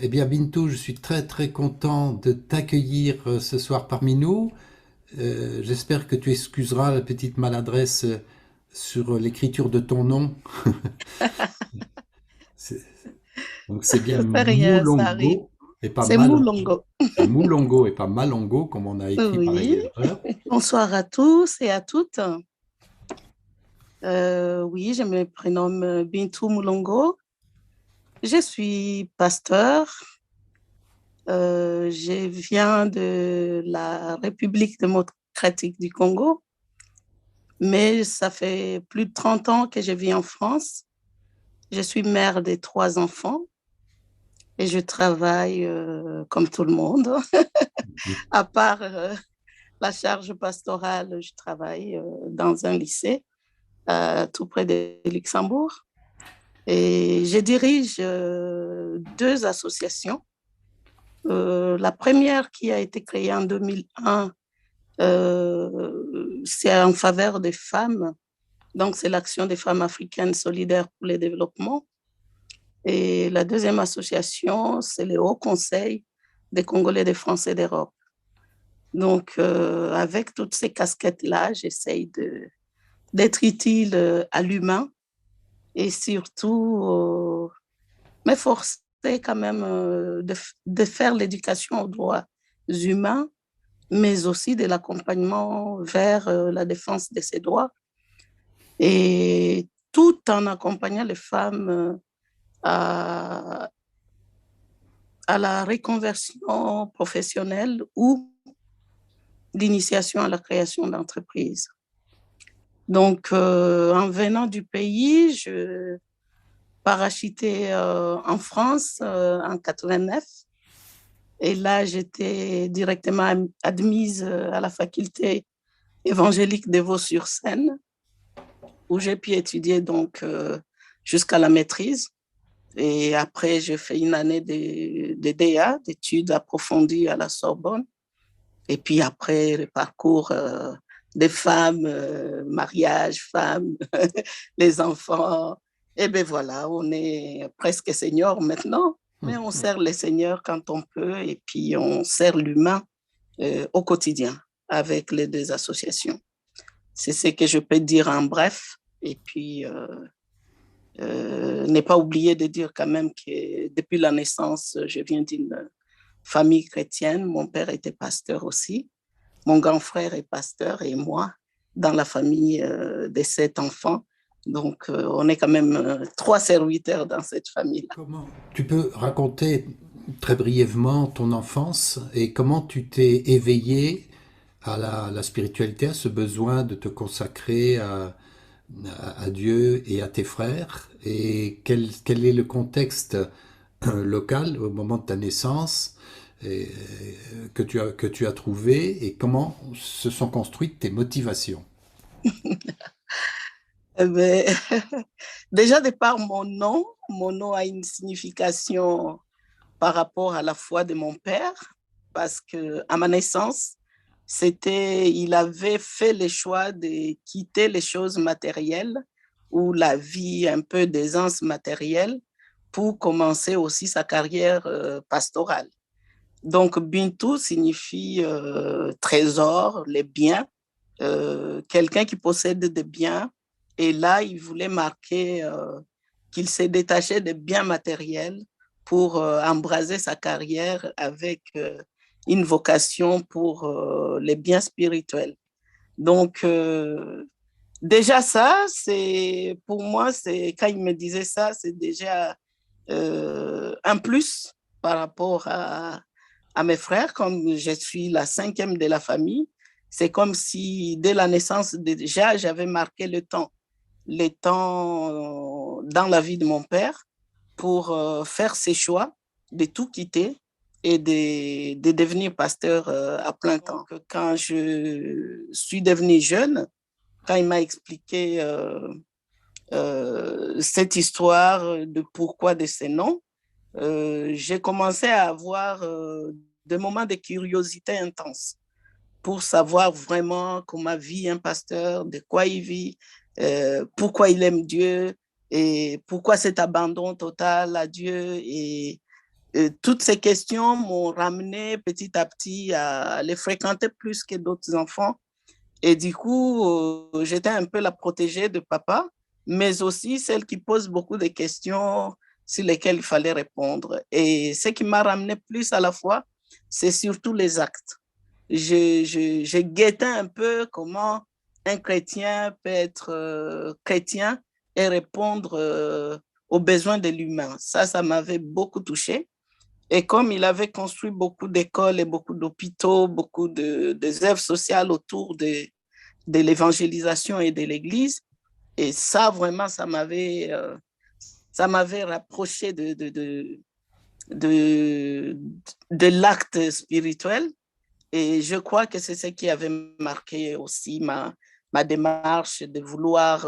Eh bien, Bintou, je suis très très content de t'accueillir ce soir parmi nous. J'espère que tu excuseras la petite maladresse sur l'écriture de ton nom. C'est- Donc c'est bien C'est rien, ça arrive. Moulongo et pas C'est Malongo. Moulongo. Moulongo et pas Malongo, comme on a écrit par Oui. erreur. Bonsoir à tous et à toutes. Oui, je me prénomme Bintou Moulongo. Je suis pasteur. Je viens de la République démocratique du Congo, mais ça fait plus de 30 ans que je vis en France. Je suis mère de 3 enfants et je travaille comme tout le monde. À part la charge pastorale, je travaille dans un lycée tout près de Luxembourg. Et je dirige 2 associations. La première qui a été créée en 2001, c'est en faveur des femmes. Donc, c'est l'Action des femmes africaines solidaires pour le développement. Et la deuxième association, c'est le Haut Conseil des Congolais des Français d'Europe. Donc, avec toutes ces casquettes-là, j'essaye d'être utile à l'humain et surtout m'efforcer quand même de faire l'éducation aux droits humains, mais aussi de l'accompagnement vers la défense de ces droits et tout en accompagnant les femmes à, à la reconversion professionnelle ou d'initiation à la création d'entreprises. Donc, en venant du pays, je parachutais en France en 89. Et là, j'étais directement admise à la faculté évangélique de Vaux-sur-Seine, où j'ai pu étudier donc jusqu'à la maîtrise. Et après, j'ai fait une année de DA, d'études approfondies à la Sorbonne. Et puis après, le parcours des femmes, mariage, femmes, les enfants. Et bien voilà, on est presque seniors maintenant, mais on sert les seniors quand on peut et puis on sert l'humain au quotidien avec les 2 associations. C'est ce que je peux dire en bref. Et puis, ne pas oublier de dire quand même que depuis la naissance, je viens d'une famille chrétienne. Mon père était pasteur aussi. Mon grand frère est pasteur et moi, dans la famille de 7 enfants. Donc, on est quand même 3 serviteurs dans cette famille-là. Comment tu peux raconter très brièvement ton enfance et comment tu t'es éveillé à la spiritualité, à ce besoin de te consacrer à Dieu et à tes frères, et quel est le contexte local au moment de ta naissance et, que tu as trouvé, et comment se sont construites tes motivations. Eh ben, déjà, de par mon nom a une signification par rapport à la foi de mon père, parce que à ma naissance, il avait fait le choix de quitter les choses matérielles ou la vie un peu d'aisance matérielle pour commencer aussi sa carrière pastorale. Donc, Bintou signifie trésor, les biens, quelqu'un qui possède des biens. Et là, il voulait marquer qu'il s'est détaché des biens matériels pour embraser sa carrière avec une vocation pour les biens spirituels. Donc, déjà ça, c'est pour moi, c'est quand il me disait ça, c'est déjà un plus par rapport à mes frères, comme je suis la cinquième de la famille. C'est comme si dès la naissance, déjà, j'avais marqué le temps dans la vie de mon père pour faire ses choix, de tout quitter et de devenir pasteur à plein temps. Quand je suis devenue jeune, quand il m'a expliqué cette histoire de pourquoi de ces noms, j'ai commencé à avoir des moments de curiosité intense pour savoir vraiment comment vit un pasteur, de quoi il vit, pourquoi il aime Dieu et pourquoi cet abandon total à Dieu toutes ces questions m'ont ramené petit à petit à les fréquenter plus que d'autres enfants. Et du coup, j'étais un peu la protégée de papa, mais aussi celle qui pose beaucoup de questions sur lesquelles il fallait répondre. Et ce qui m'a ramené plus à la foi, c'est surtout les actes. Je guettais un peu comment un chrétien peut être chrétien et répondre aux besoins de l'humain. Ça m'avait beaucoup touché. Et comme il avait construit beaucoup d'écoles et beaucoup d'hôpitaux, beaucoup de œuvres sociales autour de l'évangélisation et de l'Église, et ça, vraiment, ça m'avait rapproché de, de l'acte spirituel. Et je crois que c'est ce qui avait marqué aussi ma démarche de vouloir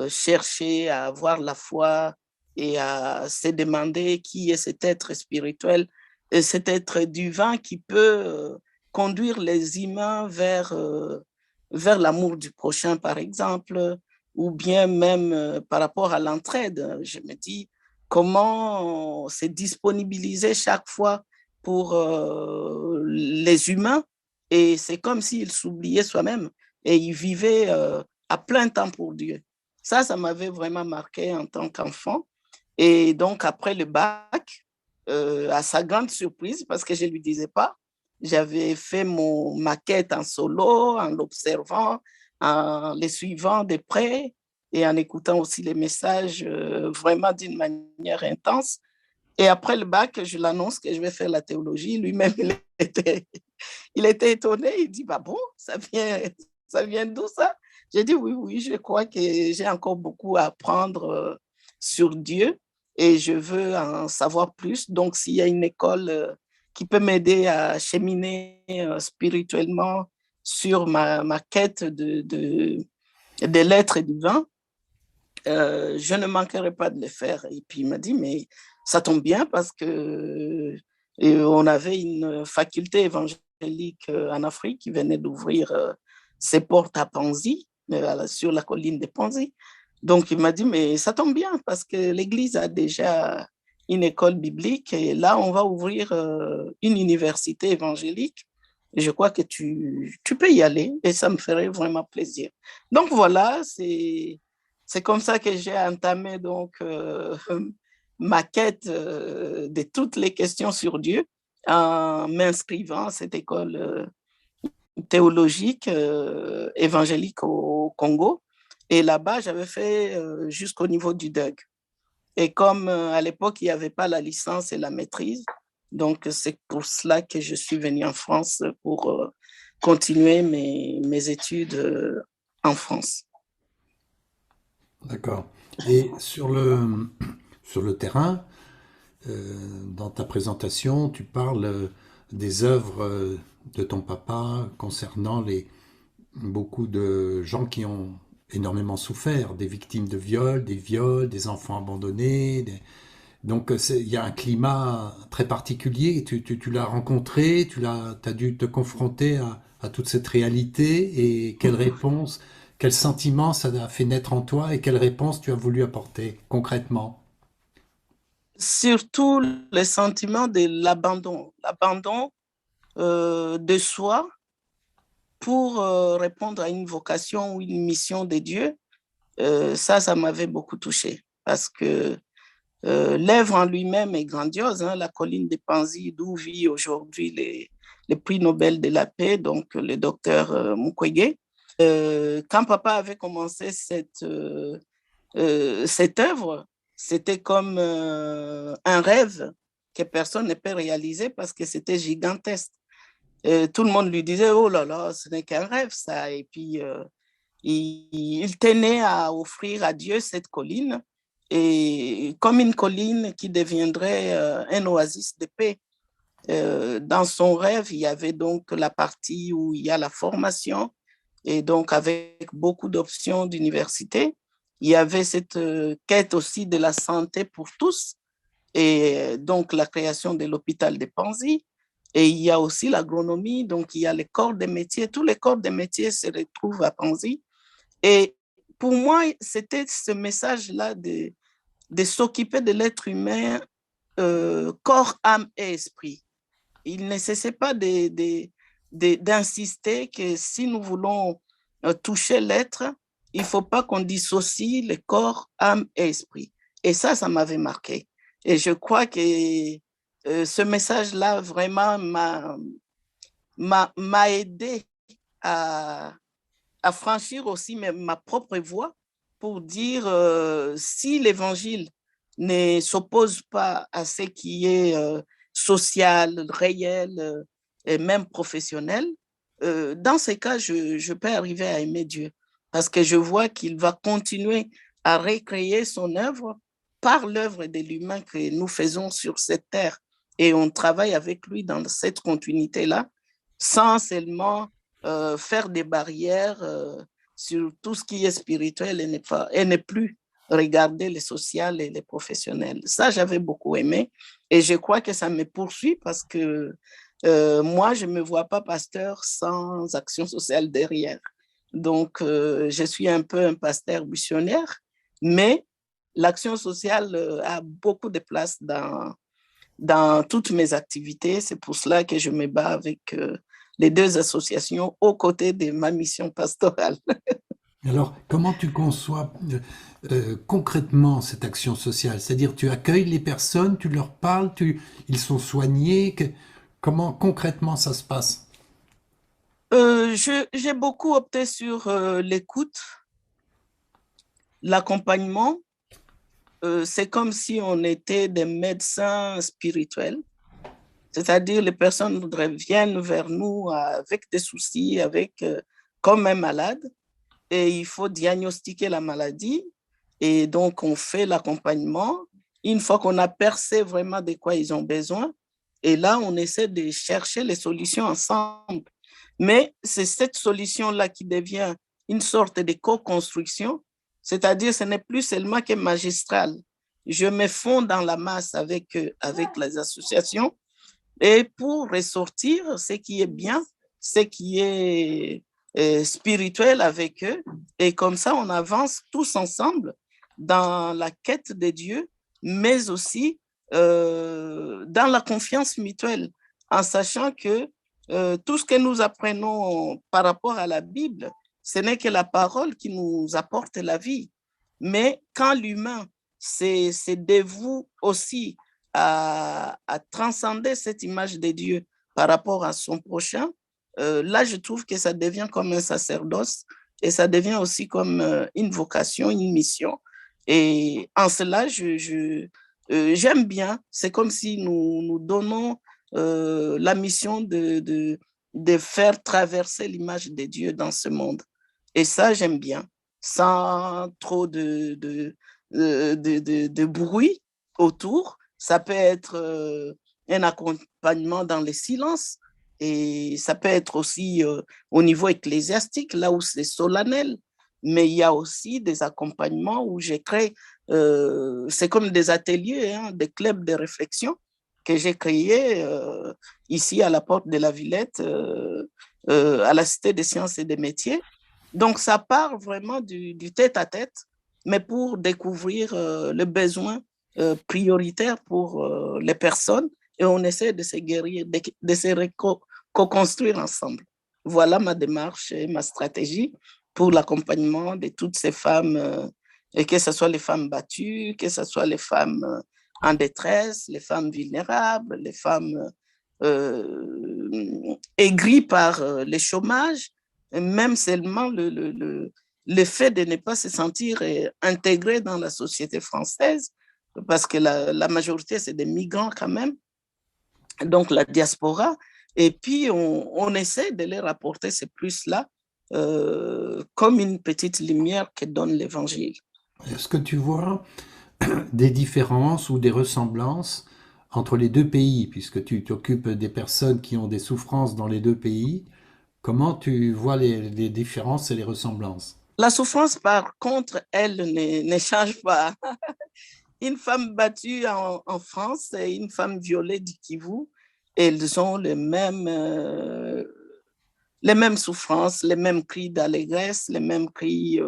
chercher à avoir la foi et à se demander qui est cet être spirituel, et cet être divin qui peut conduire les humains vers l'amour du prochain, par exemple, ou bien même par rapport à l'entraide. Je me dis comment se disponibiliser chaque fois pour les humains, et c'est comme s'il s'oubliait soi-même et il vivait à plein temps pour Dieu. Ça m'avait vraiment marqué en tant qu'enfant. Et donc, après le bac, à sa grande surprise, parce que je ne lui disais pas, j'avais fait mon maquette en solo, en l'observant, en les suivant de près et en écoutant aussi les messages vraiment d'une manière intense. Et après le bac, je l'annonce que je vais faire la théologie. Lui-même, il était étonné. Il dit, bah bon, ça vient d'où ça? J'ai dit, oui, oui, je crois que j'ai encore beaucoup à apprendre sur Dieu et je veux en savoir plus. Donc, s'il y a une école qui peut m'aider à cheminer spirituellement sur ma quête de l'être divin, je ne manquerai pas de le faire. Et puis il m'a dit, mais ça tombe bien parce que on avait une faculté évangélique en Afrique qui venait d'ouvrir ses portes à Panzi, sur la colline de Panzi. Donc il m'a dit, mais ça tombe bien parce que l'Église a déjà une école biblique et là, on va ouvrir une université évangélique. Je crois que tu peux y aller et ça me ferait vraiment plaisir. Donc voilà, c'est comme ça que j'ai entamé donc ma quête de toutes les questions sur Dieu en m'inscrivant à cette école théologique évangélique au Congo. Et là-bas, j'avais fait jusqu'au niveau du DUG. Et comme à l'époque, il n'y avait pas la licence et la maîtrise, donc c'est pour cela que je suis venue en France pour continuer mes études en France. D'accord. Et sur le terrain, dans ta présentation, tu parles des œuvres de ton papa concernant beaucoup de gens qui ont énormément souffert, des victimes de viols, des enfants abandonnés. Donc il y a un climat très particulier. Tu l'as rencontré, t'as dû te confronter à toute cette réalité et quelle réponse, quel sentiment ça a fait naître en toi et quelle réponse tu as voulu apporter concrètement. Surtout le sentiment de l'abandon de soi pour répondre à une vocation ou une mission de Dieu. Ça m'avait beaucoup touché parce que l'œuvre en lui-même est grandiose. Hein, la colline des Panzi, d'où vit aujourd'hui les prix Nobel de la paix, donc le docteur Mukwege. Quand papa avait commencé cette œuvre, c'était comme un rêve que personne ne peut réaliser parce que c'était gigantesque. Tout le monde lui disait, oh là là, ce n'est qu'un rêve ça. Et puis, il tenait à offrir à Dieu cette colline et comme une colline qui deviendrait un oasis de paix. Dans son rêve, il y avait donc la partie où il y a la formation et donc avec beaucoup d'options d'université. Il y avait cette quête aussi de la santé pour tous et donc la création de l'hôpital de Panzi. Et il y a aussi l'agronomie, donc il y a les corps des métiers, tous les corps des métiers se retrouvent à Panzi. Et pour moi, c'était ce message-là de s'occuper de l'être humain corps, âme et esprit. Il ne cessait pas d'insister que si nous voulons toucher l'être, il ne faut pas qu'on dissocie le corps, âme et esprit. Et ça m'avait marqué. Et je crois que ce message-là vraiment m'a aidé à, à franchir aussi ma propre voie pour dire si l'évangile ne s'oppose pas à ce qui est social, réel et même professionnel, dans ces cas, je peux arriver à aimer Dieu parce que je vois qu'il va continuer à recréer son œuvre par l'œuvre de l'humain que nous faisons sur cette terre. Et on travaille avec lui dans cette continuité-là, sans seulement faire des barrières sur tout ce qui est spirituel et ne plus regarder les social et les professionnels. Ça, j'avais beaucoup aimé et je crois que ça me poursuit parce que moi, je ne me vois pas pasteur sans action sociale derrière. Donc, je suis un peu un pasteur missionnaire, mais l'action sociale a beaucoup de place dans toutes mes activités. C'est pour cela que je me bats avec les deux associations aux côtés de ma mission pastorale. Alors, comment tu conçois concrètement cette action sociale? C'est-à-dire, tu accueilles les personnes, tu leur parles, ils sont soignés. Comment concrètement ça se passe? J'ai beaucoup opté sur l'écoute, l'accompagnement. C'est comme si on était des médecins spirituels, c'est-à-dire les personnes viennent vers nous avec des soucis, comme un malade, et il faut diagnostiquer la maladie, et donc on fait l'accompagnement. Une fois qu'on a percé vraiment de quoi ils ont besoin, et là, on essaie de chercher les solutions ensemble. Mais c'est cette solution-là qui devient une sorte de co-construction, c'est-à-dire ce n'est plus seulement que magistral. Je me fonds dans la masse avec les associations et pour ressortir ce qui est bien, ce qui est spirituel avec eux. Et comme ça, on avance tous ensemble dans la quête de Dieu, mais aussi dans la confiance mutuelle, en sachant que tout ce que nous apprenons par rapport à la Bible, ce n'est que la parole qui nous apporte la vie. Mais quand l'humain se dévoue aussi à transcender cette image de Dieu par rapport à son prochain, là, je trouve que ça devient comme un sacerdoce et ça devient aussi comme une vocation, une mission. Et en cela, j'aime bien. C'est comme si nous donnons la mission de faire traverser l'image de Dieu dans ce monde. Et ça, j'aime bien, sans trop de bruit autour. Ça peut être un accompagnement dans les silences et ça peut être aussi au niveau ecclésiastique, là où c'est solennel. Mais il y a aussi des accompagnements où j'ai créé, c'est comme des ateliers, hein, des clubs de réflexion que j'ai créés ici à la porte de la Villette, à la Cité des sciences et des métiers. Donc, ça part vraiment du tête-à-tête, mais pour découvrir le besoin prioritaire pour les personnes et on essaie de se guérir, de se co-construire ensemble. Voilà ma démarche et ma stratégie pour l'accompagnement de toutes ces femmes, et que ce soit les femmes battues, que ce soit les femmes en détresse, les femmes vulnérables, les femmes aigries par le chômage, même seulement le fait de ne pas se sentir intégré dans la société française, parce que la majorité, c'est des migrants quand même, donc la diaspora, et puis on essaie de les rapporter ces plus-là comme une petite lumière que donne l'Évangile. Est-ce que tu vois des différences ou des ressemblances entre les deux pays, puisque tu t'occupes des personnes qui ont des souffrances dans les deux pays? Comment tu vois les différences et les ressemblances? La souffrance, par contre, elle ne change pas. Une femme battue en France et une femme violée du Kivu, elles ont les mêmes souffrances, les mêmes cris d'allégresse, les mêmes cris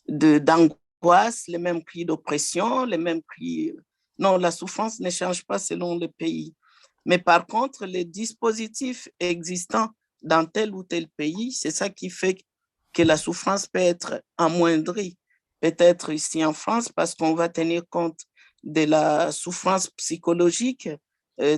d'angoisse d'angoisse, les mêmes cris d'oppression, les mêmes cris. Non, la souffrance ne change pas selon le pays. Mais par contre, les dispositifs existants dans tel ou tel pays, c'est ça qui fait que la souffrance peut être amoindrie. Peut-être ici en France, parce qu'on va tenir compte de la souffrance psychologique,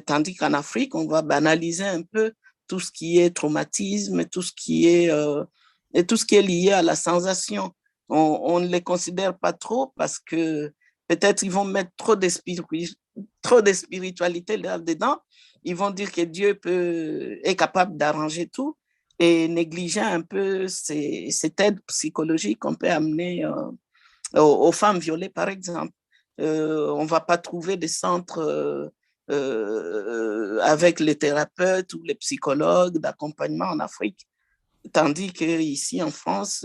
tandis qu'en Afrique, on va banaliser un peu tout ce qui est traumatisme, et tout ce qui est lié à la sensation. On ne les considère pas trop parce que peut-être ils vont mettre trop de spiritualité là-dedans. Ils vont dire que est capable d'arranger tout et négliger un peu cette aide psychologique qu'on peut amener aux femmes violées, par exemple. On ne va pas trouver des centres avec les thérapeutes ou les psychologues d'accompagnement en Afrique. Tandis qu'ici en France,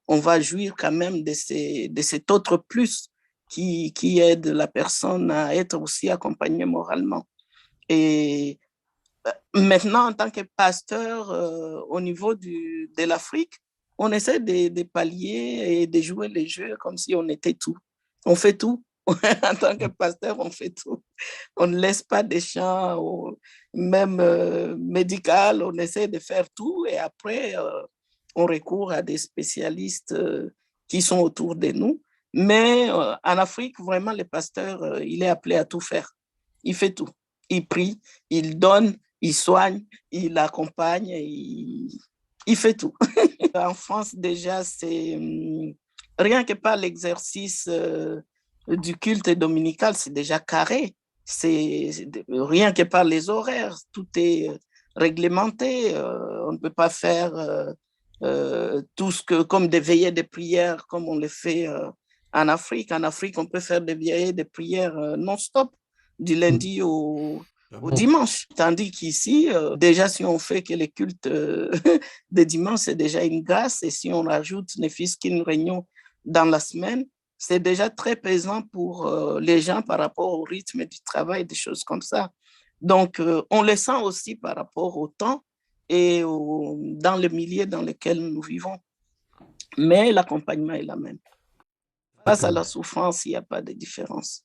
on va jouir quand même de cet autre plus qui aide la personne à être aussi accompagnée moralement. Et maintenant, en tant que pasteur au niveau de l'Afrique, on essaie de pallier et de jouer les jeux comme si on était tout. On fait tout. En tant que pasteur, on fait tout. On ne laisse pas des champs, même médical, on essaie de faire tout et après, on recourt à des spécialistes qui sont autour de nous. Mais en Afrique, vraiment, le pasteur, il est appelé à tout faire. Il fait tout. Il prie, il donne, il soigne, il accompagne, il fait tout. En France, déjà, c'est rien que par l'exercice du culte dominical, c'est déjà carré. C'est rien que par les horaires, tout est réglementé. On ne peut pas faire tout ce que, comme des veillées de prière, comme on le fait en Afrique. En Afrique, on peut faire des veillées de prière non-stop, du lundi au dimanche. Tandis qu'ici, déjà, si on fait que les cultes de dimanche, c'est déjà une grâce. Et si on rajoute ne fût-ce qu'une réunion dans la semaine, c'est déjà très pesant pour les gens par rapport au rythme du travail, des choses comme ça. Donc, on le sent aussi par rapport au temps et dans le milieu dans lequel nous vivons. Mais l'accompagnement est la même. Face à la souffrance, il n'y a pas de différence.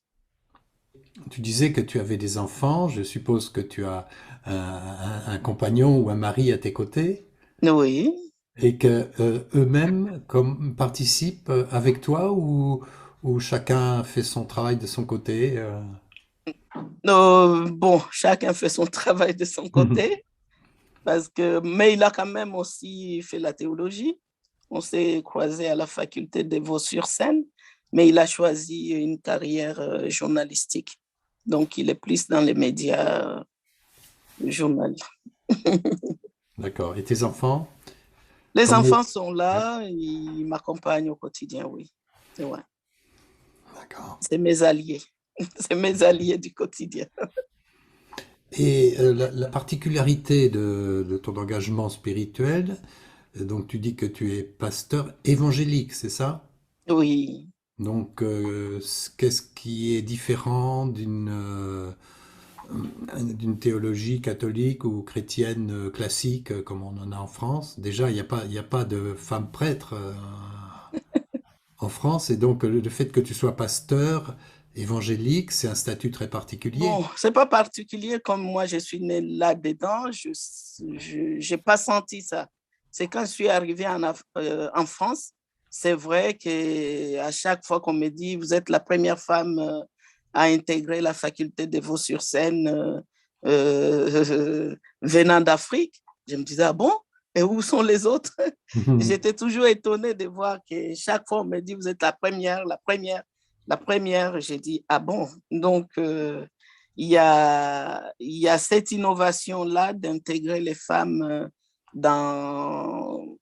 Tu disais que tu avais des enfants, je suppose que tu as un compagnon ou un mari à tes côtés, Oui. et que eux-mêmes participent avec toi ou chacun fait son travail de son côté. Bon, chacun fait son travail de son côté, mais il a quand même aussi fait la théologie. On s'est croisés à la faculté de Vaux-sur-Seine, mais il a choisi une carrière journalistique. Donc, il est plus dans les médias journal. D'accord. Et tes enfants? Les Comment... enfants sont Ouais, là, ils m'accompagnent au quotidien, oui. Ouais. d'accord. C'est mes alliés. C'est mes alliés du quotidien. Et la particularité de ton engagement spirituel, donc tu dis que tu es pasteur évangélique, c'est ça? Oui. Donc, qu'est-ce qui est différent d'une théologie catholique ou chrétienne classique comme on en a en France? Déjà, il y a pas de femme prêtre en France, et donc le fait que tu sois pasteur évangélique, c'est un statut très particulier. Bon, c'est pas particulier comme moi, je suis née là-dedans. J'ai pas senti ça. C'est quand je suis arrivée en France, c'est vrai que à chaque fois qu'on me dit, vous êtes la première femme à intégrer la faculté de Vaux-sur-Seine venant d'Afrique, je me disais, ah bon? Et où sont les autres? J'étais toujours étonnée de voir que chaque fois on me dit, vous êtes la première, la première, la première. J'ai dit, ah bon? Donc, il y a cette innovation-là d'intégrer les femmes dans,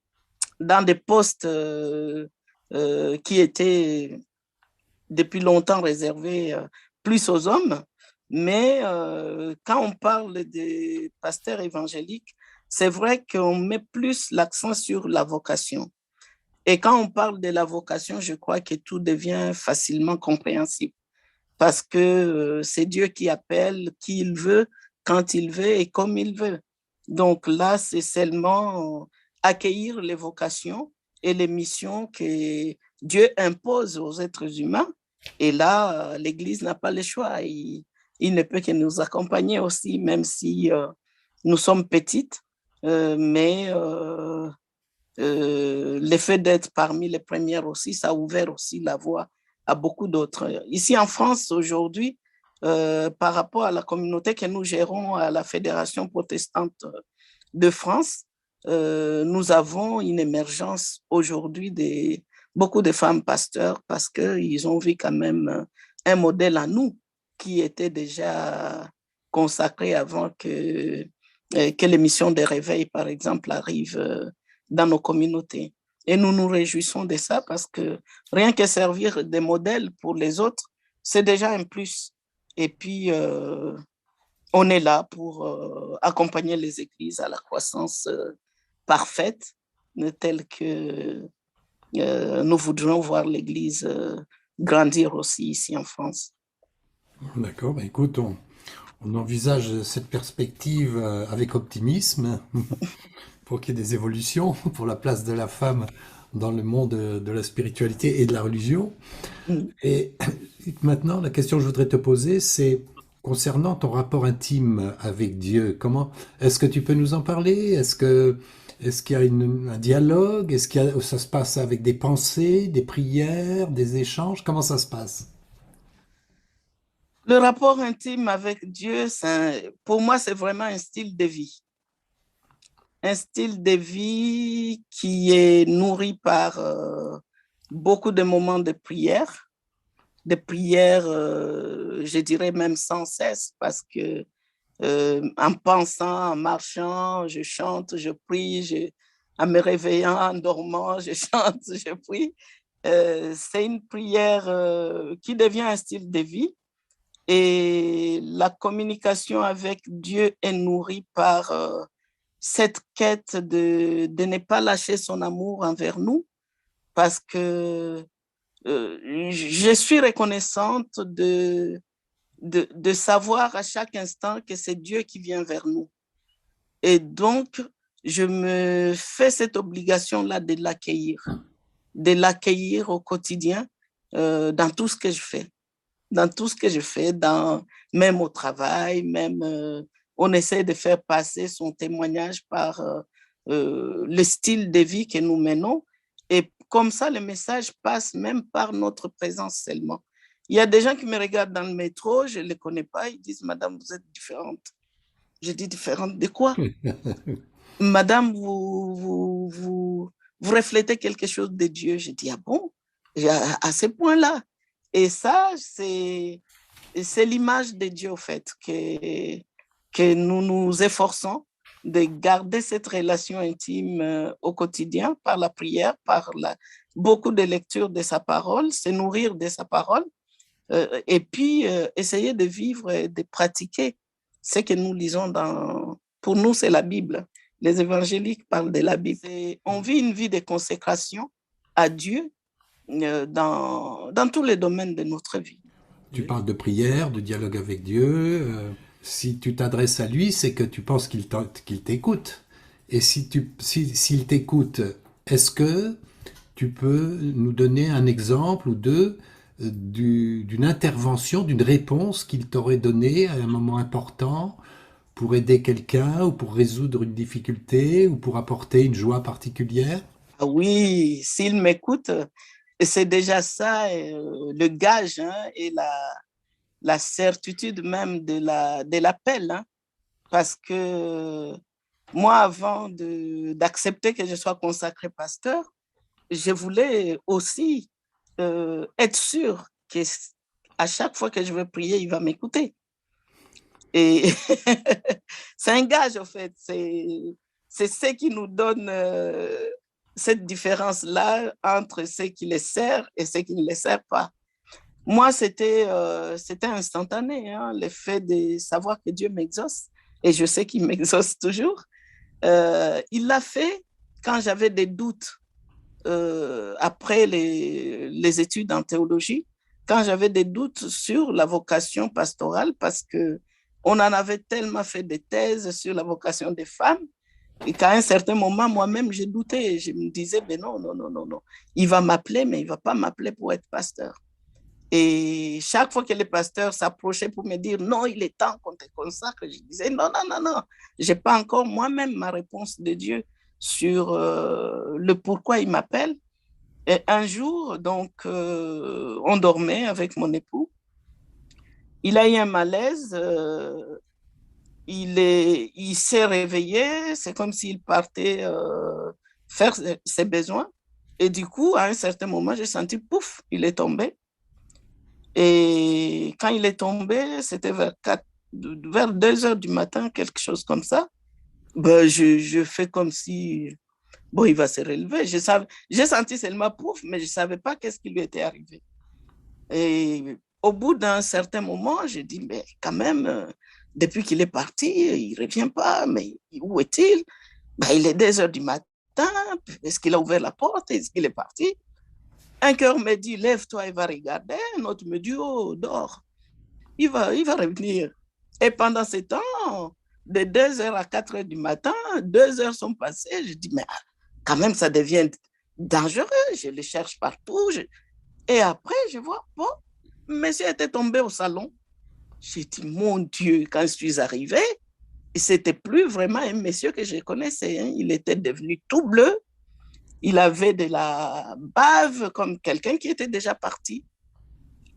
dans des postes qui étaient depuis longtemps réservés plus aux hommes. Mais quand on parle des pasteurs évangéliques, c'est vrai qu'on met plus l'accent sur la vocation. Et quand on parle de la vocation, je crois que tout devient facilement compréhensible parce que c'est Dieu qui appelle qui il veut, quand il veut et comme il veut. Donc là, c'est seulement accueillir les vocations et les missions que Dieu impose aux êtres humains. Et là, l'Église n'a pas le choix. Il ne peut que nous accompagner aussi, même si nous sommes petites. Mais le fait d'être parmi les premières aussi, ça a ouvert aussi la voie à beaucoup d'autres. Ici en France, aujourd'hui, par rapport à la communauté que nous gérons à la Fédération protestante de France, nous avons une émergence aujourd'hui de beaucoup de femmes pasteurs parce qu'ils ont vu quand même un modèle à nous qui était déjà consacré avant que l'émission de réveil, par exemple, arrive dans nos communautés. Et nous nous réjouissons de ça parce que rien que servir des modèles pour les autres, c'est déjà un plus. Et puis, on est là pour accompagner les églises à la croissance parfaite, telle que nous voudrions voir l'Église grandir aussi ici en France. D'accord, bah écoute, on envisage cette perspective avec optimisme pour qu'il y ait des évolutions pour la place de la femme dans le monde de la spiritualité et de la religion. Mm. Et maintenant, la question que je voudrais te poser, c'est concernant ton rapport intime avec Dieu. Comment est-ce que tu peux nous en parler? Est-ce qu'il y a un dialogue? Ça se passe avec des pensées, des prières, des échanges? Comment ça se passe? Le rapport intime avec Dieu, pour moi, c'est vraiment un style de vie. Un style de vie qui est nourri par beaucoup de moments de prières, je dirais même sans cesse, parce que en pensant, en marchant, je chante, je prie, en me réveillant, en dormant, je chante, je prie. C'est une prière qui devient un style de vie et la communication avec Dieu est nourrie par cette quête de ne pas lâcher son amour envers nous parce que je suis reconnaissante de savoir à chaque instant que c'est Dieu qui vient vers nous. Et donc, je me fais cette obligation-là de l'accueillir au quotidien dans tout ce que je fais. Dans tout ce que je fais, même au travail, même on essaie de faire passer son témoignage par le style de vie que nous menons. Et comme ça, le message passe même par notre présence seulement. Il y a des gens qui me regardent dans le métro, je ne les connais pas, ils disent, Madame, vous êtes différente. Je dis, différente de quoi? Madame, vous reflétez quelque chose de Dieu. Je dis, ah bon? À ce point-là. Et ça, c'est l'image de Dieu, au fait, que nous nous efforçons de garder cette relation intime au quotidien par la prière, beaucoup de lectures de sa parole, se nourrir de sa parole, et puis essayer de vivre et de pratiquer ce que nous lisons pour nous, c'est la Bible. Les évangéliques parlent de la Bible. On vit une vie de consécration à Dieu dans tous les domaines de notre vie. Tu parles de prière, de dialogue avec Dieu. Si tu t'adresses à lui, c'est que tu penses qu'il t'écoute. Et s'il t'écoute, est-ce que tu peux nous donner un exemple ou deux d'une intervention, d'une réponse qu'il t'aurait donnée à un moment important pour aider quelqu'un ou pour résoudre une difficulté ou pour apporter une joie particulière? Ah oui, s'il m'écoute, c'est déjà ça, le gage hein, et la certitude même de l'appel. Hein, parce que moi, avant d'accepter que je sois consacré pasteur, je voulais aussi être sûr qu'à chaque fois que je vais prier, il va m'écouter. Et c'est un gage, en fait. C'est ce qui nous donne cette différence-là entre ceux qui les servent et ceux qui ne les servent pas. Moi, c'était instantané, hein, le fait de savoir que Dieu m'exauce. Et je sais qu'il m'exauce toujours. Il l'a fait quand j'avais des doutes après les études en théologie, quand j'avais des doutes sur la vocation pastorale, parce que on en avait tellement fait des thèses sur la vocation des femmes, Et qu'à un certain moment, moi-même, j'ai douté. Je me disais, mais non, non, non, non, non. Il va m'appeler, mais il ne va pas m'appeler pour être pasteur. Et chaque fois que les pasteurs s'approchaient pour me dire, non, il est temps qu'on te consacre, je disais, non, non, non, non. Je n'ai pas encore moi-même ma réponse de Dieu sur le pourquoi il m'appelle. Et un jour, donc, on dormait avec mon époux. Il a eu un malaise. Il s'est réveillé. C'est comme s'il partait faire ses besoins. Et du coup, à un certain moment, j'ai senti, pouf, il est tombé. Et quand il est tombé, c'était vers 2 heures du matin, quelque chose comme ça. Ben, je fais comme si, bon, il va se relever. J'ai senti seulement pouf, mais je ne savais pas qu'est-ce qui lui était arrivé. Et au bout d'un certain moment, j'ai dit, mais quand même, depuis qu'il est parti, il ne revient pas, mais où est-il? Ben, il est 2 heures du matin, est-ce qu'il a ouvert la porte? Est-ce qu'il est parti? Un cœur me dit, lève-toi et va regarder. Un autre me dit, oh, dors. Il va revenir. Et pendant ce temps, de 2 heures à 4 heures du matin, 2 heures sont passées. Je dis, mais quand même, ça devient dangereux. Je le cherche partout. Et après, je vois, bon, monsieur était tombé au salon. J'ai dit, mon Dieu, quand je suis arrivée, c'était plus vraiment un monsieur que je connaissais. Hein. Il était devenu tout bleu. Il avait de la bave comme quelqu'un qui était déjà parti.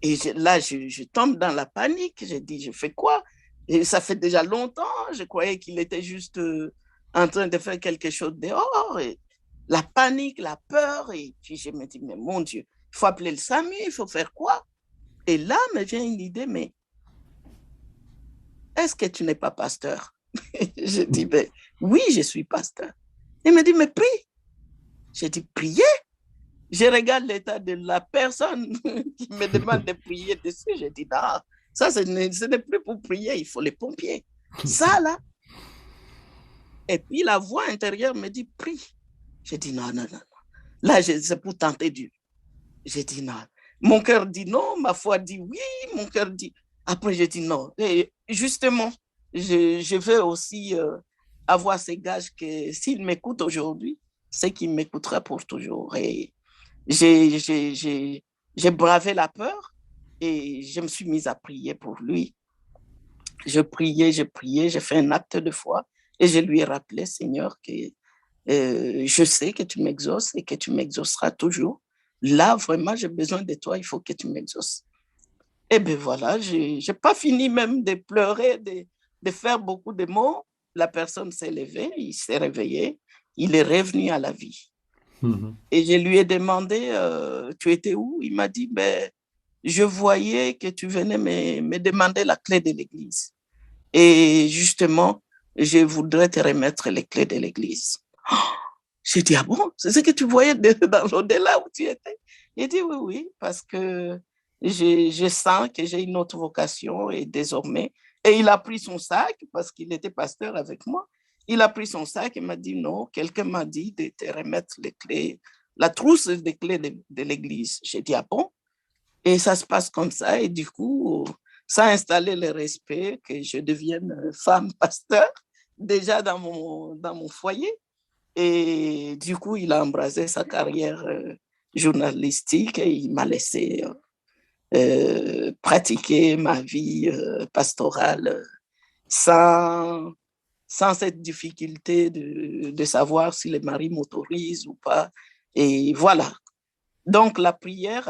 Et là, je tombe dans la panique. J'ai dit, je fais quoi? Et ça fait déjà longtemps. Je croyais qu'il était juste en train de faire quelque chose dehors. Et la panique, la peur. Et puis je me dis, mais mon Dieu, il faut appeler le SAMU, il faut faire quoi? Et là me vient une idée, mais est-ce que tu n'es pas pasteur? Je dis, ben, oui, je suis pasteur. Il me dit, mais prie. J'ai dit, prier? Je regarde l'état de la personne qui me demande de prier dessus. Je dis, non, ça, ce n'est plus pour prier, il faut les pompiers. Ça, là. Et puis la voix intérieure me dit, prie. Je dis, non, non, non. Là, c'est pour tenter Dieu. J'ai dit, non. Mon cœur dit non, ma foi dit oui, mon cœur dit. Après, j'ai dit non. Et justement, je veux aussi avoir ces gages que s'il m'écoute aujourd'hui, c'est qu'il m'écoutera pour toujours. Et j'ai bravé la peur et je me suis mise à prier pour lui. Je priais, j'ai fait un acte de foi et je lui ai rappelé, Seigneur, que je sais que tu m'exauces et que tu m'exauceras toujours. Là, vraiment, j'ai besoin de toi, il faut que tu m'exauces. Et bien voilà, je n'ai pas fini même de pleurer, de faire beaucoup de mots. La personne s'est levée, il s'est réveillé, il est revenu à la vie. Mhm. Et je lui ai demandé, tu étais où? Il m'a dit, ben, je voyais que tu venais me demander la clé de l'église. Et justement, je voudrais te remettre les clés de l'église. J'ai dit, ah bon, c'est ce que tu voyais dans l'au-delà où tu étais? Il dit, oui, oui, parce que je sens que j'ai une autre vocation et désormais. Et il a pris son sac, parce qu'il était pasteur avec moi. Il a pris son sac et m'a dit, non, quelqu'un m'a dit de te remettre les clés, la trousse des clés de l'église. J'ai dit, ah bon? Et ça se passe comme ça. Et du coup, ça a installé le respect que je devienne femme pasteur, déjà dans mon foyer. Et du coup, il a embrasé sa carrière journalistique et il m'a laissé pratiquer ma vie pastorale sans, sans cette difficulté de savoir si le mari m'autorise ou pas. Et voilà. Donc, la prière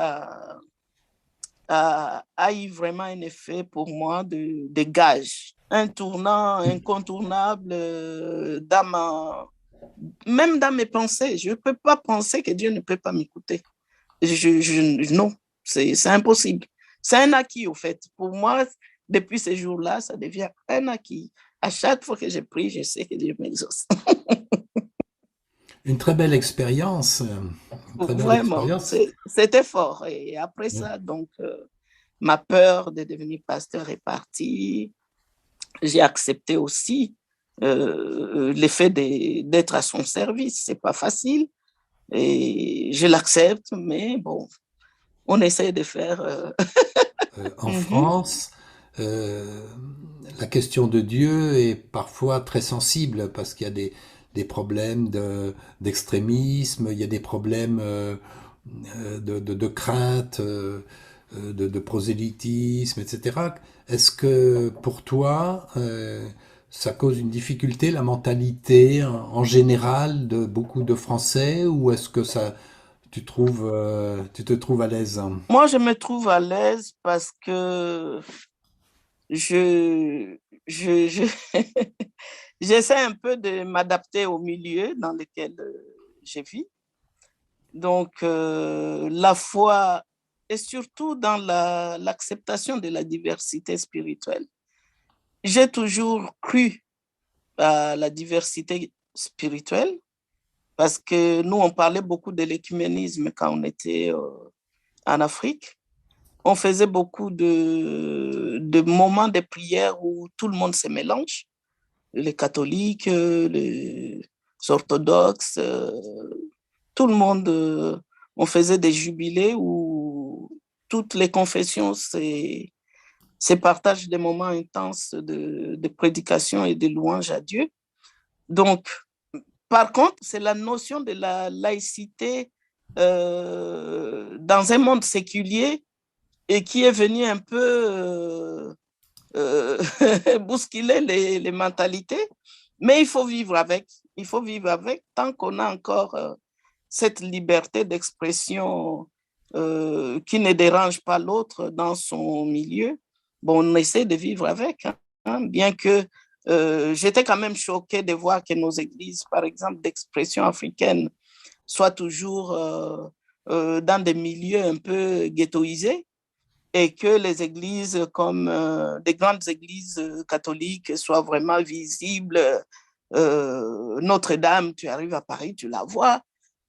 a eu vraiment un effet pour moi de gage, un tournant incontournable même dans mes pensées. Je ne peux pas penser que Dieu ne peut pas m'écouter. Non, c'est impossible. C'est un acquis, au fait. Pour moi, depuis ces jours-là, ça devient un acquis. À chaque fois que je prie, je sais que Dieu m'exauce. Une très belle expérience. Une très belle Vraiment, expérience. c'était fort. Et après ça, donc, ma peur de devenir pasteur est partie. J'ai accepté aussi l'effet d'être à son service. C'est pas facile et je l'accepte, mais bon, on essaie de faire. En Mhm. France, la question de Dieu est parfois très sensible parce qu'il y a des problèmes d'extrémisme, il y a des problèmes de crainte, de prosélytisme, etc. Est-ce que pour toi, ça cause une difficulté, la mentalité en général de beaucoup de Français, ou est-ce que tu te trouves à l'aise? Moi, je me trouve à l'aise parce que je, je, j'essaie un peu de m'adapter au milieu dans lequel je vis. Donc, la foi et surtout dans l'acceptation de la diversité spirituelle. J'ai toujours cru à la diversité spirituelle parce que nous, on parlait beaucoup de l'écuménisme quand on était en Afrique. On faisait beaucoup de moments de prière où tout le monde se mélange, les catholiques, les orthodoxes, tout le monde, on faisait des jubilés où toutes les confessions se partagent des moments intenses de prédication et de louange à Dieu. Donc, par contre, c'est la notion de la laïcité dans un monde séculier et qui est venu un peu bousculer les mentalités. Mais il faut vivre avec. Il faut vivre avec tant qu'on a encore cette liberté d'expression qui ne dérange pas l'autre dans son milieu. Bon, on essaie de vivre avec, hein, bien que j'étais quand même choquée de voir que nos églises, par exemple, d'expression africaine, soient toujours dans des milieux un peu ghettoisés et que les églises comme des grandes églises catholiques soient vraiment visibles. Notre-Dame, tu arrives à Paris, tu la vois.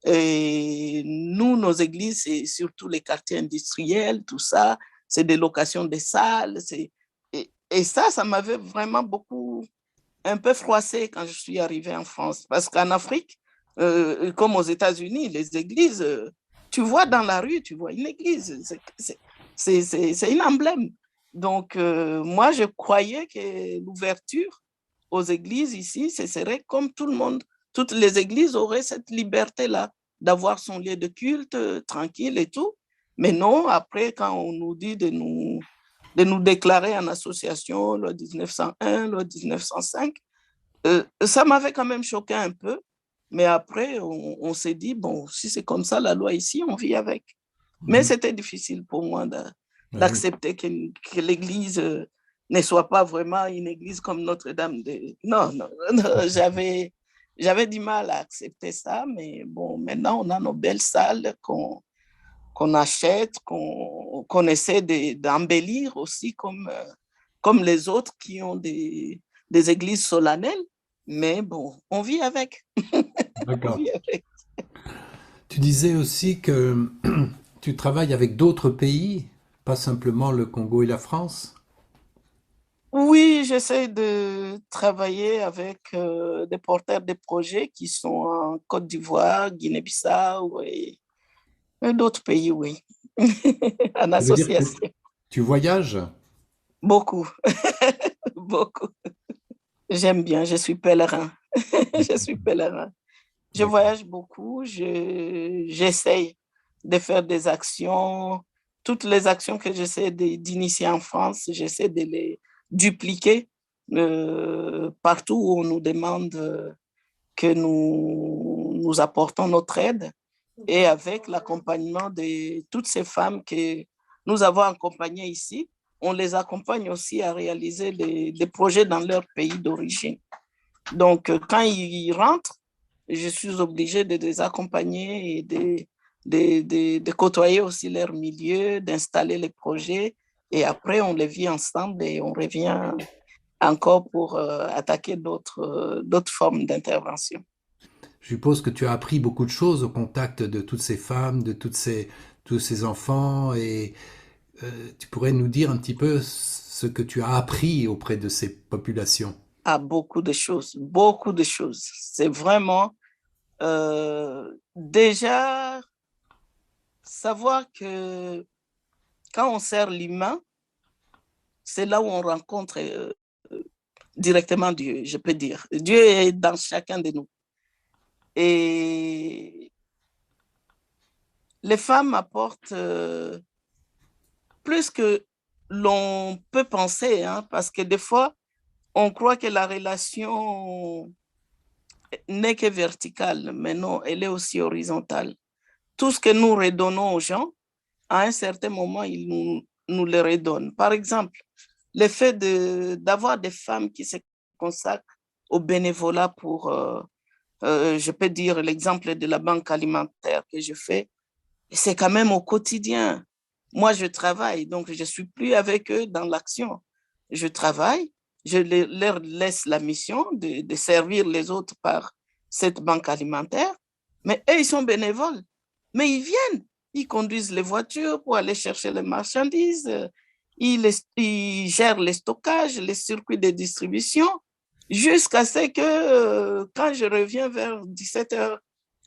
Et nous, nos églises, c'est surtout les quartiers industriels, tout ça, c'est des locations de salles. Et ça m'avait vraiment beaucoup, un peu froissé quand je suis arrivée en France. Parce qu'en Afrique, comme aux États-Unis, les églises, tu vois dans la rue, tu vois une église. C'est un emblème. Donc, moi, je croyais que l'ouverture aux églises ici, ce serait comme tout le monde. Toutes les églises auraient cette liberté-là d'avoir son lieu de culte tranquille et tout. Mais non, après, quand on nous dit de nous déclarer en association, loi 1901, loi 1905, ça m'avait quand même choqué un peu. Mais après, on s'est dit, bon, si c'est comme ça la loi ici, on vit avec. Mais Mhm. c'était difficile pour moi Oui. d'accepter que l'Église ne soit pas vraiment une Église comme Notre-Dame. Non, non, non, j'avais du mal à accepter ça, mais bon, maintenant on a nos belles salles qu'on achète, qu'on essaie d'embellir aussi comme les autres qui ont des églises solennelles. Mais bon, on vit avec. On D'accord. vit avec. Tu disais aussi que tu travailles avec d'autres pays, pas simplement le Congo et la France. Oui, j'essaie de travailler avec des porteurs de projets qui sont en Côte d'Ivoire, Guinée-Bissau et d'autres pays, oui, en Ça veut dire que association. tu voyages? Beaucoup, beaucoup. J'aime bien, je suis pèlerin. Je suis pèlerin. Je D'accord. voyage beaucoup, j'essaie de faire des actions. Toutes les actions que j'essaie d'initier en France, j'essaie de les dupliquer partout où on nous demande que nous apportons notre aide et avec l'accompagnement de toutes ces femmes que nous avons accompagnées ici, on les accompagne aussi à réaliser des projets dans leur pays d'origine. Donc, quand ils rentrent, je suis obligée de les accompagner et de côtoyer aussi leur milieu, d'installer les projets. Et après, on les vit ensemble et on revient encore pour attaquer d'autres formes d'intervention. Je suppose que tu as appris beaucoup de choses au contact de toutes ces femmes, de tous ces enfants, et tu pourrais nous dire un petit peu ce que tu as appris auprès de ces populations. À beaucoup de choses, beaucoup de choses. C'est vraiment déjà savoir que quand on sert l'humain, c'est là où on rencontre directement Dieu, je peux dire. Dieu est dans chacun de nous. Et les femmes apportent plus que l'on peut penser, hein, parce que des fois, on croit que la relation n'est que verticale, mais non, elle est aussi horizontale. Tout ce que nous redonnons aux gens, à un certain moment, ils nous le redonnent. Par exemple, le fait d'avoir des femmes qui se consacrent au bénévolat pour, je peux dire l'exemple de la banque alimentaire que je fais, c'est quand même au quotidien. Moi, je travaille, donc je ne suis plus avec eux dans l'action. Je travaille, je leur laisse la mission de servir les autres par cette banque alimentaire, mais eux, ils sont bénévoles. Mais ils viennent, ils conduisent les voitures pour aller chercher les marchandises, ils gèrent les stockages, les circuits de distribution, jusqu'à ce que quand je reviens vers 17h,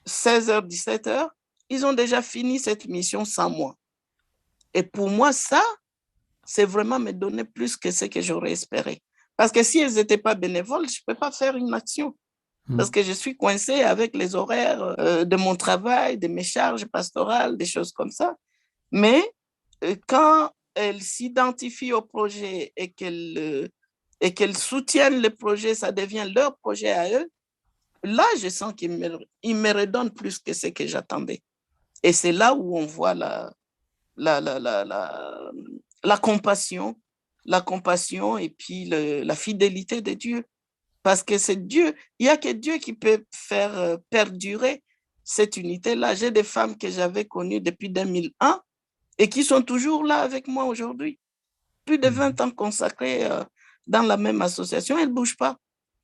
16h, 17h, ils ont déjà fini cette mission sans moi. Et pour moi, ça, c'est vraiment me donner plus que ce que j'aurais espéré. Parce que si elles n'étaient pas bénévoles, je ne peux pas faire une action. Parce que je suis coincée avec les horaires de mon travail, de mes charges pastorales, des choses comme ça. Mais quand elles s'identifient au projet et qu'elles soutiennent le projet, ça devient leur projet à eux, là, je sens qu'ils me redonnent plus que ce que j'attendais. Et c'est là où on voit la, la, la, la, la compassion et puis la fidélité de Dieu. Parce que c'est Dieu, il n'y a que Dieu qui peut faire perdurer cette unité-là. J'ai des femmes que j'avais connues depuis 2001 et qui sont toujours là avec moi aujourd'hui. Plus de 20 ans consacrés dans la même association, elles ne bougent pas.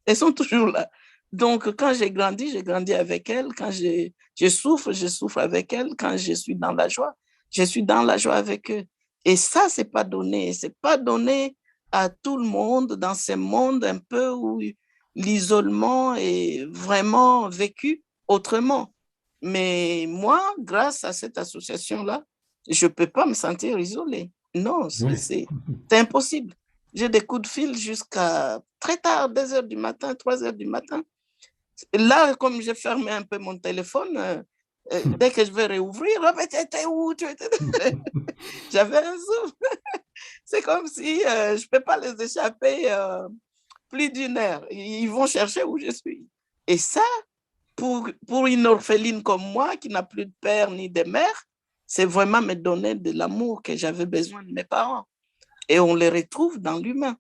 Elles sont toujours là. Donc, quand j'ai grandi avec elles. Quand je souffre avec elles. Quand je suis dans la joie, je suis dans la joie avec eux. Et ça, ce n'est pas donné. Ce n'est pas donné à tout le monde dans ce monde un peu où l'isolement est vraiment vécu autrement. Mais moi, grâce à cette association-là, je ne peux pas me sentir isolée. Non, Oui. c'est impossible. J'ai des coups de fil jusqu'à très tard, 2 heures du matin, 3 heures du matin. Là, comme j'ai fermé un peu mon téléphone, dès que je vais réouvrir, oh, mais t'étais où? J'avais un souffle. C'est comme si je ne peux pas les échapper plus d'une heure. Ils vont chercher où je suis. Et ça, pour une orpheline comme moi, qui n'a plus de père ni de mère, c'est vraiment me donner de l'amour que j'avais besoin de mes parents. Et on les retrouve dans l'humain.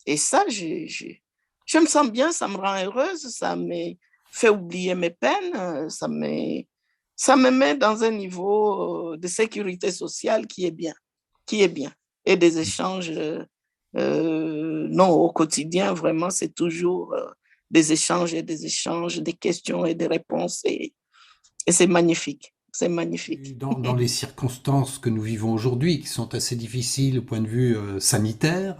Et ça, je me sens bien, ça me rend heureuse, ça me fait oublier mes peines, ça me met dans un niveau de sécurité sociale qui est bien, qui est bien. Et des échanges, non, au quotidien, vraiment, c'est toujours des échanges et des échanges, des questions et des réponses. Et c'est magnifique, c'est magnifique. Dans les circonstances que nous vivons aujourd'hui, qui sont assez difficiles au point de vue sanitaire,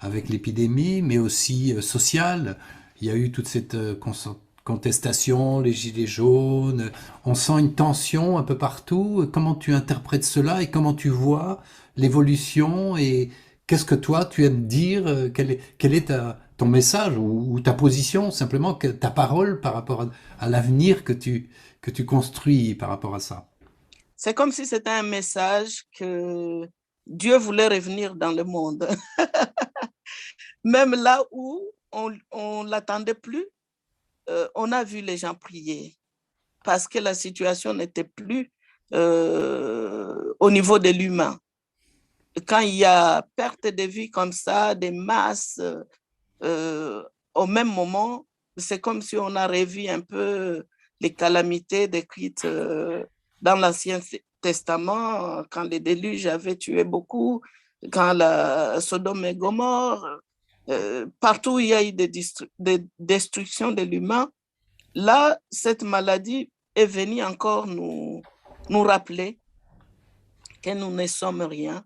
avec l'épidémie, mais aussi social, il y a eu toute cette contestation, les gilets jaunes, on sent une tension un peu partout. Comment tu interprètes cela et comment tu vois l'évolution et qu'est-ce que toi tu aimes dire, quel est ton message ou ta position, simplement ta parole par rapport à l'avenir que tu construis par rapport à ça. C'est comme si c'était un message que Dieu voulait revenir dans le monde. Même là où on ne l'attendait plus, on a vu les gens prier parce que la situation n'était plus au niveau de l'humain. Quand il y a perte de vie comme ça, des masses, au même moment, c'est comme si on a revu un peu les calamités décrites dans l'Ancien Testament, quand les déluges avaient tué beaucoup, quand la Sodome et Gomorre, partout où il y a eu des destructions de l'humain. Là, cette maladie est venue encore nous rappeler que nous ne sommes rien,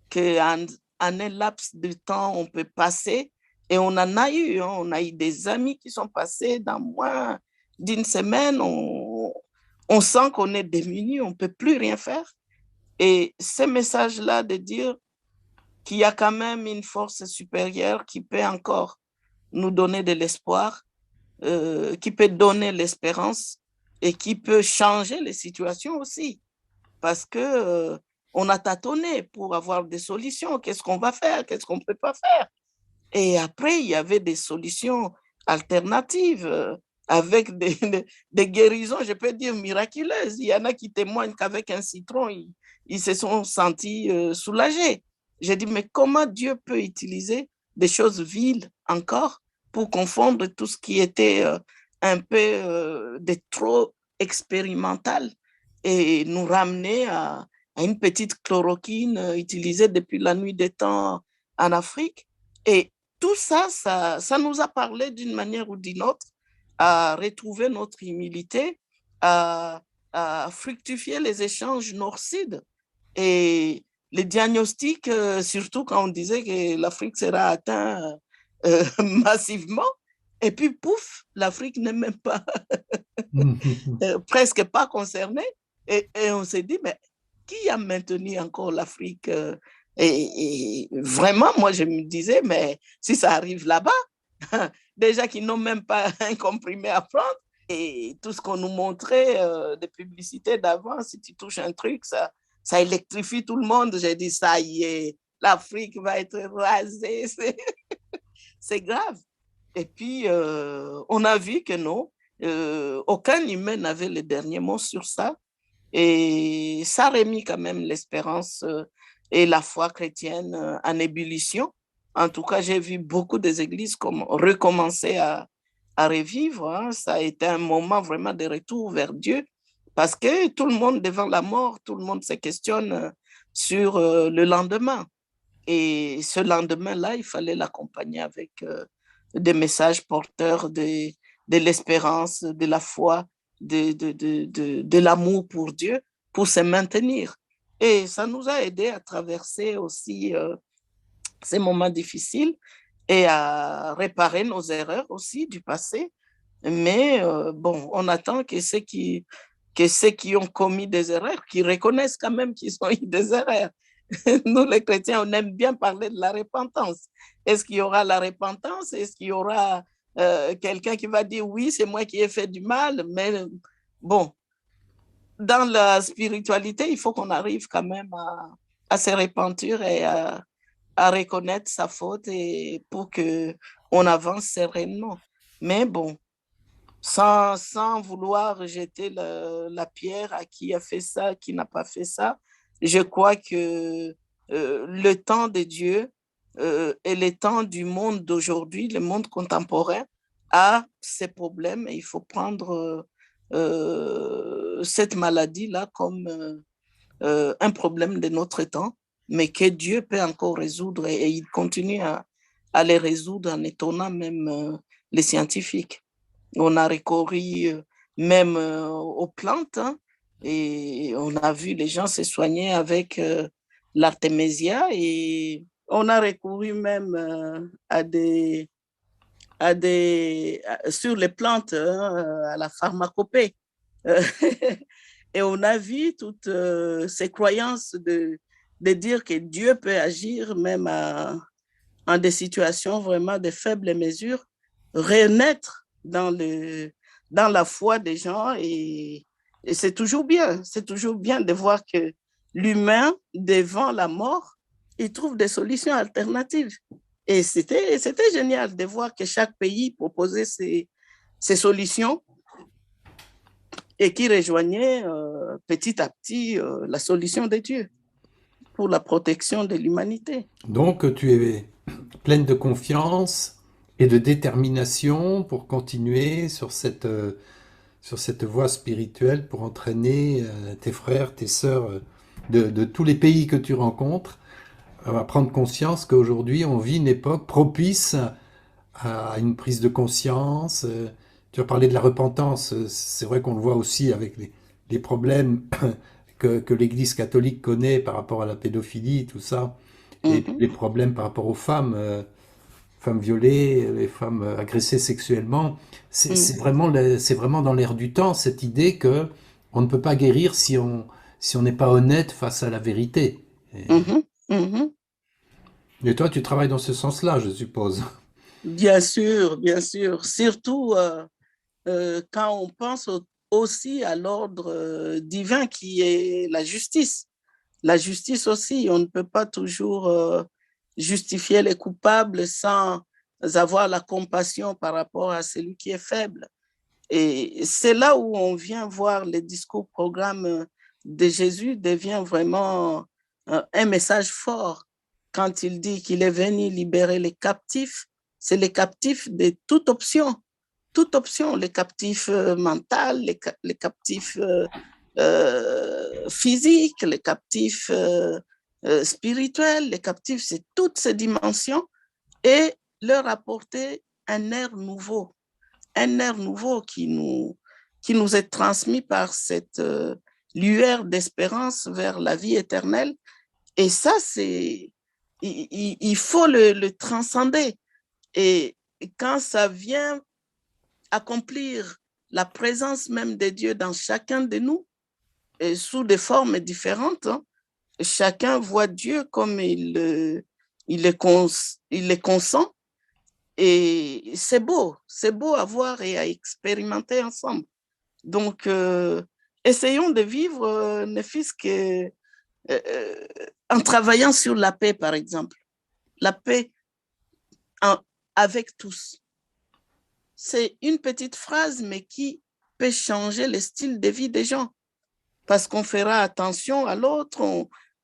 qu'en un laps de temps, on peut passer. Et on en a eu, hein, on a eu des amis qui sont passés dans moins d'une semaine. On sent qu'on est démunis, on ne peut plus rien faire. Et ce message-là de dire qu'il y a quand même une force supérieure qui peut encore nous donner de l'espoir, qui peut donner l'espérance et qui peut changer les situations aussi. Parce que on a tâtonné pour avoir des solutions. Qu'est-ce qu'on va faire? Qu'est-ce qu'on ne peut pas faire? Et après, il y avait des solutions alternatives avec des guérisons, je peux dire, miraculeuses. Il y en a qui témoignent qu'avec un citron, ils se sont sentis soulagés. J'ai dit, mais comment Dieu peut utiliser des choses viles encore pour confondre tout ce qui était un peu de trop expérimental et nous ramener à une petite chloroquine utilisée depuis la nuit des temps en Afrique. Et tout ça, ça nous a parlé d'une manière ou d'une autre à retrouver notre humilité, à, à fructifier les échanges nord-sud. Et les diagnostics, surtout quand on disait que l'Afrique sera atteinte massivement, et puis pouf, l'Afrique n'est même pas, presque pas concernée. Et on s'est dit, mais qui a maintenu encore l'Afrique et vraiment, moi, je me disais, mais si ça arrive là-bas, déjà qu'ils n'ont même pas un comprimé à prendre, et tout ce qu'on nous montrait des publicités d'avant, si tu touches un truc, ça électrifie tout le monde. J'ai dit, ça y est, l'Afrique va être rasée, c'est grave. Et puis, on a vu que non, aucun humain n'avait le dernier mot sur ça. Et ça remis quand même l'espérance et la foi chrétienne en ébullition. En tout cas, j'ai vu beaucoup des églises comme recommencer à revivre. Hein. Ça a été un moment vraiment de retour vers Dieu parce que tout le monde devant la mort, tout le monde se questionne sur le lendemain. Et ce lendemain-là, il fallait l'accompagner avec des messages porteurs de l'espérance, de la foi, de l'amour pour Dieu, pour se maintenir. Et ça nous a aidé à traverser aussi ces moments difficiles et à réparer nos erreurs aussi du passé. Mais bon, on attend que ceux qui ont commis des erreurs, qui reconnaissent quand même qu'ils ont eu des erreurs. Nous, les chrétiens, on aime bien parler de la repentance. Est-ce qu'il y aura la repentance? Est-ce qu'il y aura quelqu'un qui va dire oui, c'est moi qui ai fait du mal? Mais bon, dans la spiritualité, il faut qu'on arrive quand même à se repentir et à reconnaître sa faute et pour qu'on avance sereinement. Mais bon, sans vouloir jeter la pierre à qui a fait ça, qui n'a pas fait ça. Je crois que le temps de Dieu et le temps du monde d'aujourd'hui, le monde contemporain, a ses problèmes et il faut prendre cette maladie-là comme un problème de notre temps, mais que Dieu peut encore résoudre et il continue à les résoudre en étonnant même les scientifiques. On a recouru même aux plantes hein, et on a vu les gens se soigner avec l'artémisia et on a recouru même sur les plantes, hein, à la pharmacopée. Et on a vu toutes ces croyances de dire que Dieu peut agir même en des situations vraiment de faibles mesures, renaître dans la foi des gens et c'est toujours bien de voir que l'humain, devant la mort, il trouve des solutions alternatives. Et c'était génial de voir que chaque pays proposait ses solutions et qui rejoignait petit à petit la solution de Dieu pour la protection de l'humanité. Donc tu es pleine de confiance et de détermination pour continuer sur cette voie spirituelle, pour entraîner tes frères, tes sœurs de tous les pays que tu rencontres à prendre conscience qu'aujourd'hui on vit une époque propice à une prise de conscience. Tu as parlé de la repentance, c'est vrai qu'on le voit aussi avec les problèmes que l'Église catholique connaît par rapport à la pédophilie, tout ça, et Mhm, les problèmes par rapport aux femmes, femmes violées, les femmes agressées sexuellement. mhm, C'est vraiment dans l'air du temps cette idée que on ne peut pas guérir si on n'est pas honnête face à la vérité. mhm, mhm. Et toi, tu travailles dans ce sens-là, je suppose. Bien sûr, bien sûr. Surtout quand on pense aussi à l'ordre divin qui est la justice. La justice aussi, on ne peut pas toujours justifier les coupables sans avoir la compassion par rapport à celui qui est faible. Et c'est là où on vient voir les discours programmes de Jésus devient vraiment un message fort quand il dit qu'il est venu libérer les captifs. C'est les captifs de toute option, les captifs mentaux, les captifs physiques, les captifs spirituels, les captifs, c'est toutes ces dimensions et leur apporter un air nouveau qui nous est transmis par cette lueur d'espérance vers la vie éternelle. Et ça, il faut le transcender. Et quand ça vient accomplir la présence même de Dieu dans chacun de nous, et sous des formes différentes, hein, chacun voit Dieu comme il le consent. Et c'est beau à voir et à expérimenter ensemble. Donc, essayons de vivre, ne fût-ce que en travaillant sur la paix, par exemple. La paix en, avec tous. C'est une petite phrase, mais qui peut changer le style de vie des gens. Parce qu'on fera attention à l'autre,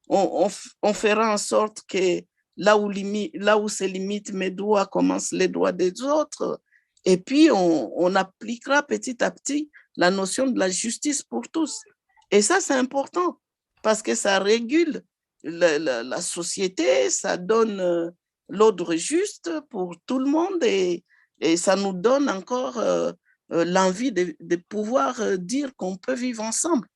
on fera en sorte que là où se limitent mes doigts commencent les doigts des autres. Et puis, on appliquera petit à petit la notion de la justice pour tous. Et ça, c'est important parce que ça régule la société, ça donne l'ordre juste pour tout le monde et ça nous donne encore l'envie de pouvoir dire qu'on peut vivre ensemble.